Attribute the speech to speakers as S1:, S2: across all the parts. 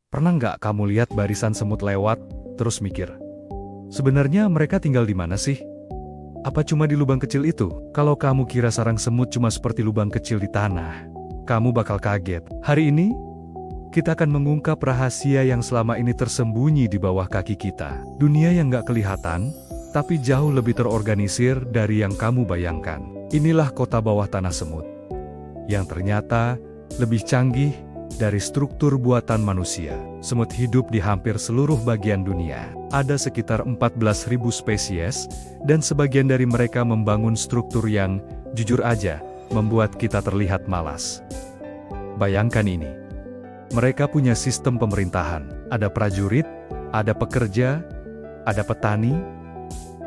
S1: Pernah nggak kamu lihat barisan semut lewat, terus mikir, sebenarnya mereka tinggal di mana sih? Apa cuma di lubang kecil itu? Kalau kamu kira sarang semut cuma seperti lubang kecil di tanah, kamu bakal kaget. Hari ini, kita akan mengungkap rahasia yang selama ini tersembunyi di bawah kaki kita. Dunia yang nggak kelihatan, tapi jauh lebih terorganisir dari yang kamu bayangkan. Inilah kota bawah tanah semut, yang ternyata lebih canggih dari struktur buatan manusia. Semut hidup di hampir seluruh bagian dunia. Ada sekitar 14.000 spesies, dan sebagian dari mereka membangun struktur yang, jujur aja, membuat kita terlihat malas. Bayangkan ini. Mereka punya sistem pemerintahan. Ada prajurit, ada pekerja, ada petani,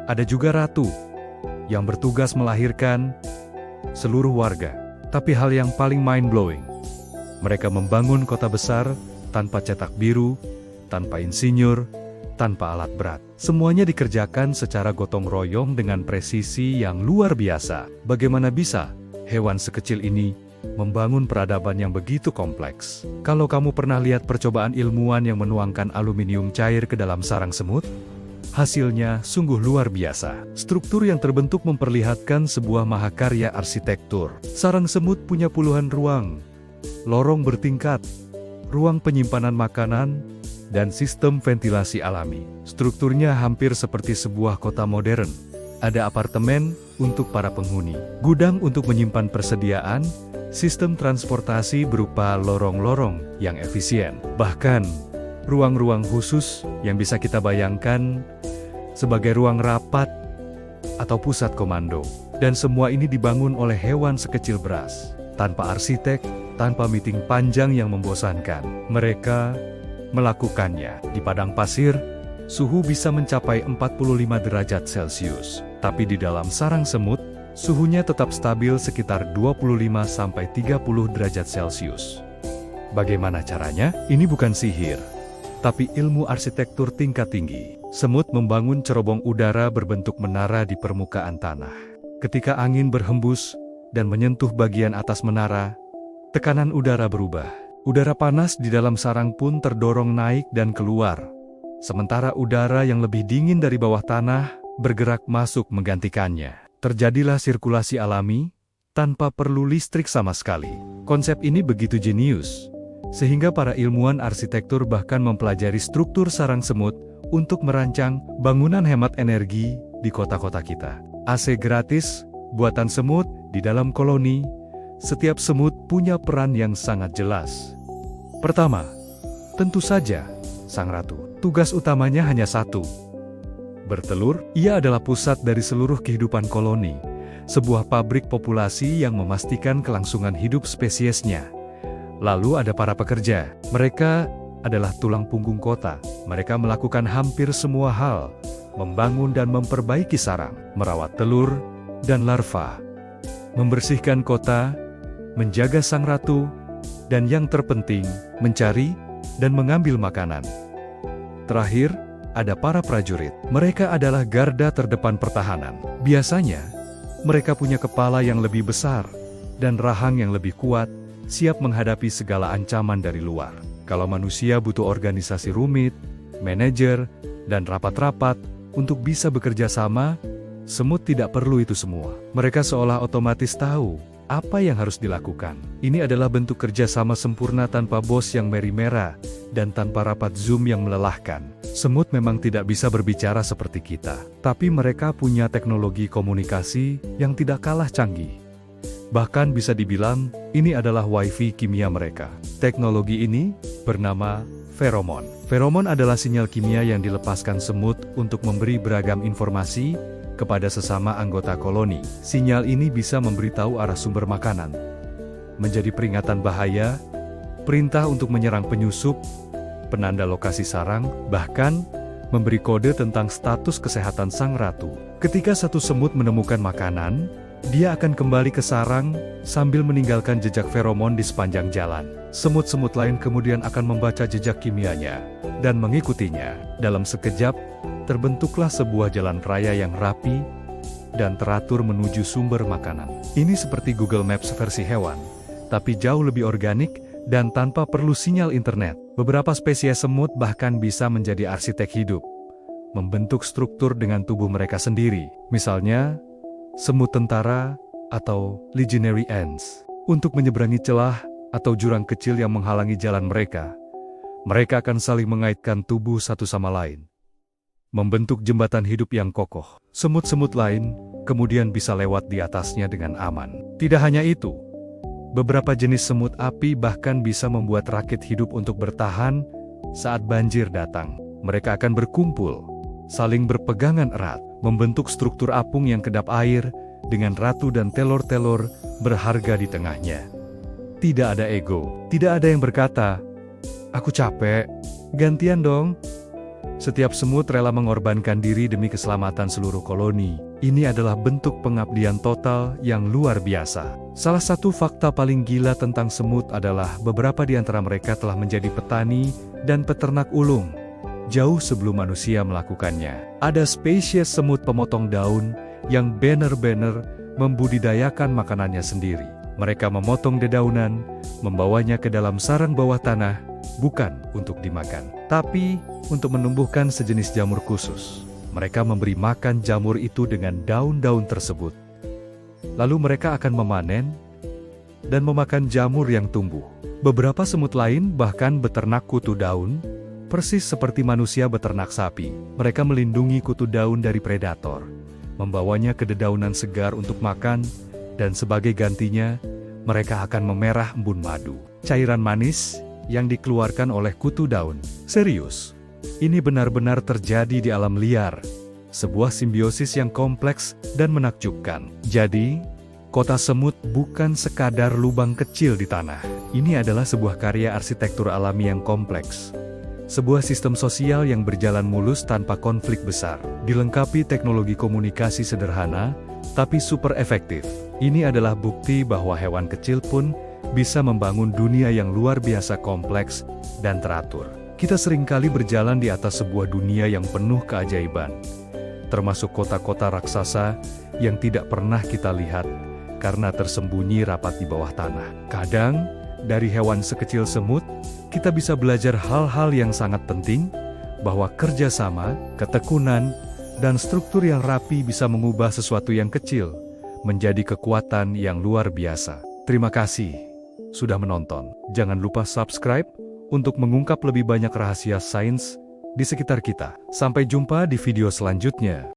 S1: ada juga ratu, yang bertugas melahirkan seluruh warga. Tapi hal yang paling mind-blowing, mereka membangun kota besar tanpa cetak biru, tanpa insinyur, tanpa alat berat. Semuanya dikerjakan secara gotong royong dengan presisi yang luar biasa. Bagaimana bisa hewan sekecil ini membangun peradaban yang begitu kompleks? Kalau kamu pernah lihat percobaan ilmuwan yang menuangkan aluminium cair ke dalam sarang semut, hasilnya sungguh luar biasa. Struktur yang terbentuk memperlihatkan sebuah mahakarya arsitektur. Sarang semut punya puluhan ruang, lorong bertingkat, ruang penyimpanan makanan, dan sistem ventilasi alami. Strukturnya hampir seperti sebuah kota modern. Ada apartemen untuk para penghuni, gudang untuk menyimpan persediaan, sistem transportasi berupa lorong-lorong yang efisien. Bahkan, ruang-ruang khusus yang bisa kita bayangkan sebagai ruang rapat atau pusat komando. Dan semua ini dibangun oleh hewan sekecil beras, tanpa arsitek, tanpa meeting panjang yang membosankan. Mereka melakukannya di padang pasir. Suhu bisa mencapai 45 derajat Celcius, tapi di dalam sarang semut, suhunya tetap stabil sekitar 25-30 derajat Celcius. Bagaimana caranya? Ini bukan sihir, tapi ilmu arsitektur tingkat tinggi. Semut membangun cerobong udara berbentuk menara di permukaan tanah. Ketika angin berhembus dan menyentuh bagian atas menara, tekanan udara berubah. Udara panas di dalam sarang pun terdorong naik dan keluar. Sementara udara yang lebih dingin dari bawah tanah bergerak masuk menggantikannya. Terjadilah sirkulasi alami tanpa perlu listrik sama sekali. Konsep ini begitu jenius, sehingga para ilmuwan arsitektur bahkan mempelajari struktur sarang semut untuk merancang bangunan hemat energi di kota-kota kita. AC gratis, buatan semut di dalam koloni. Setiap semut punya peran yang sangat jelas. Pertama, tentu saja, sang ratu. Tugas utamanya hanya satu. Bertelur. Ia adalah pusat dari seluruh kehidupan koloni. Sebuah pabrik populasi yang memastikan kelangsungan hidup spesiesnya. Lalu ada para pekerja. Mereka adalah tulang punggung kota. Mereka melakukan hampir semua hal. Membangun dan memperbaiki sarang, merawat telur dan larva, membersihkan kota, menjaga sang ratu, dan yang terpenting, mencari dan mengambil makanan. Terakhir, ada para prajurit. Mereka adalah garda terdepan pertahanan. Biasanya, mereka punya kepala yang lebih besar dan rahang yang lebih kuat, siap menghadapi segala ancaman dari luar. Kalau manusia butuh organisasi rumit, manajer, dan rapat-rapat untuk bisa bekerja sama, semut tidak perlu itu semua. Mereka seolah otomatis tahu apa yang harus dilakukan. Ini adalah bentuk kerjasama sempurna tanpa bos yang meri-mera dan tanpa rapat Zoom yang melelahkan. Semut memang tidak bisa berbicara seperti kita, tapi mereka punya teknologi komunikasi yang tidak kalah canggih. Bahkan bisa dibilang, ini adalah wifi kimia mereka. Teknologi ini bernama feromon. Feromon adalah sinyal kimia yang dilepaskan semut untuk memberi beragam informasi kepada sesama anggota koloni. Sinyal ini bisa memberitahu arah sumber makanan, menjadi peringatan bahaya, perintah untuk menyerang penyusup, penanda lokasi sarang, bahkan memberi kode tentang status kesehatan sang ratu. Ketika satu semut menemukan makanan, dia akan kembali ke sarang sambil meninggalkan jejak feromon di sepanjang jalan. Semut-semut lain kemudian akan membaca jejak kimianya dan mengikutinya. Dalam sekejap, terbentuklah sebuah jalan raya yang rapi dan teratur menuju sumber makanan. Ini seperti Google Maps versi hewan, tapi jauh lebih organik dan tanpa perlu sinyal internet. Beberapa spesies semut bahkan bisa menjadi arsitek hidup, membentuk struktur dengan tubuh mereka sendiri. Misalnya, semut tentara atau legionary ants. Untuk menyeberangi celah atau jurang kecil yang menghalangi jalan mereka, mereka akan saling mengaitkan tubuh satu sama lain, membentuk jembatan hidup yang kokoh. Semut-semut lain kemudian bisa lewat di atasnya dengan aman. Tidak hanya itu, beberapa jenis semut api bahkan bisa membuat rakit hidup untuk bertahan saat banjir datang. Mereka akan berkumpul, saling berpegangan erat, membentuk struktur apung yang kedap air dengan ratu dan telur-telur berharga di tengahnya. Tidak ada ego, tidak ada yang berkata, "Aku capek, gantian dong." Setiap semut rela mengorbankan diri demi keselamatan seluruh koloni. Ini adalah bentuk pengabdian total yang luar biasa. Salah satu fakta paling gila tentang semut adalah beberapa di antara mereka telah menjadi petani dan peternak ulung jauh sebelum manusia melakukannya. Ada spesies semut pemotong daun yang benar-benar membudidayakan makanannya sendiri. Mereka memotong dedaunan, membawanya ke dalam sarang bawah tanah, bukan untuk dimakan, tapi untuk menumbuhkan sejenis jamur khusus. Mereka memberi makan jamur itu dengan daun-daun tersebut. Lalu mereka akan memanen dan memakan jamur yang tumbuh. Beberapa semut lain bahkan beternak kutu daun, persis seperti manusia beternak sapi. Mereka melindungi kutu daun dari predator, membawanya ke dedaunan segar untuk makan, dan sebagai gantinya, mereka akan memerah embun madu, cairan manis yang dikeluarkan oleh kutu daun. Serius, ini benar-benar terjadi di alam liar, sebuah simbiosis yang kompleks dan menakjubkan. Jadi, kota semut bukan sekadar lubang kecil di tanah. Ini adalah sebuah karya arsitektur alami yang kompleks. Sebuah sistem sosial yang berjalan mulus tanpa konflik besar, dilengkapi teknologi komunikasi sederhana, tapi super efektif. Ini adalah bukti bahwa hewan kecil pun bisa membangun dunia yang luar biasa kompleks dan teratur. Kita seringkali berjalan di atas sebuah dunia yang penuh keajaiban, termasuk kota-kota raksasa yang tidak pernah kita lihat karena tersembunyi rapat di bawah tanah. Kadang, dari hewan sekecil semut, kita bisa belajar hal-hal yang sangat penting, bahwa kerjasama, ketekunan, dan struktur yang rapi bisa mengubah sesuatu yang kecil menjadi kekuatan yang luar biasa. Terima kasih sudah menonton. Jangan lupa subscribe untuk mengungkap lebih banyak rahasia sains di sekitar kita. Sampai jumpa di video selanjutnya.